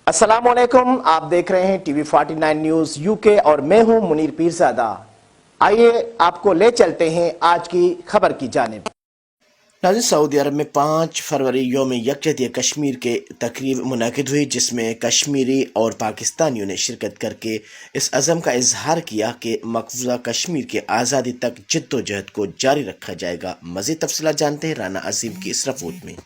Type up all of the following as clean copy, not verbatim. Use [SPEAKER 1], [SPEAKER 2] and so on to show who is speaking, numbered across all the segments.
[SPEAKER 1] अस्सलाम वालेकुम, आप देख रहे हैं टीवी 49 न्यूज यूके और मैं हूं मुनीर पीरजादा। आइए आपको ले चलते हैं आज की खबर की जानिब। नाज़रीन, सऊदी अरब में 5 फरवरी यौम यकजहती कश्मीर के तकरीब मुनाकिद हुई, जिसमें कश्मीरी और पाकिस्तानियों ने शिरकत करके इस अज़म का इजहार किया कि मकबूजा कश्मीर के आज़ादी तक जिद्दोजहद को जारी रखा जाएगा। मज़ीद तफसीलात जानते हैं राना अजीम की इस रिपोर्ट में।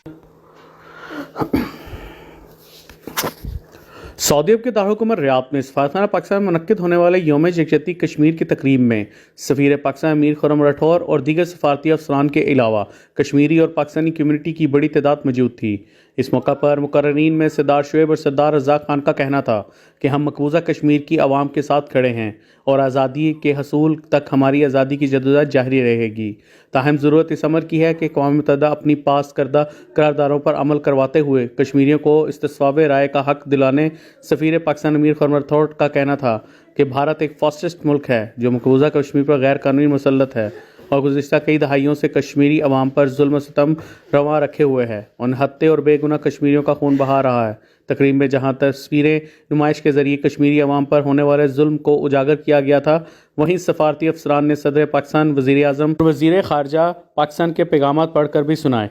[SPEAKER 2] सऊदी अरब के दारकूमत रियाद में सफारतखाना पाकिस्तान में मुनक्किद होने वाले यौम यकजहती कश्मीर की तकरीब में सफ़ीर पाकिस्तान अमीर खुर्रम राठौर और दीगर सफारती अफसरान के अलावा कश्मीरी और पाकिस्तानी कम्यूनिटी की बड़ी तादाद मौजूद थी। इस मौका पर मुकर्ररीन में सरदार शुएब और सरदार रज़ाक खान का कहना था कि हम मकबूजा कश्मीर की आवाम के साथ खड़े हैं और आज़ादी के हसूल तक हमारी आज़ादी की जदोजहद जारी रहेगी। ताहम ज़रूरत इस अमर की है कि अक़वाम मुत्तहिदा अपनी पास करदा करारदारों पर अमल करवाते हुए कश्मीरियों को इस्तिस्वाब राय का हक दिलाने। सफ़ीर पाकिस्तान अमीर खुर्रम राठौर का कहना था कि भारत एक फासिस्ट मुल्क है जो मकबूजा कश्मीर पर गैर कानूनी मुसल्लत है और गुज़िश्ता कई दहाइयों से कश्मीरी अवाम पर जुल्म सितम रवा रखे हुए है। उन हत्ते और बेगुनाह कश्मीरियों का खून बहा रहा है। तकरीब में जहाँ तस्वीरें नुमाइश के ज़रिए कश्मीरी अवाम पर होने वाले जुल्म को उजागर किया गया था, वहीं सफारती अफसरान ने सदर पाकिस्तान, वज़ीर आज़म और वज़ीर ख़ारजा पाकिस्तान के पैगाम पढ़कर भी सुनाए।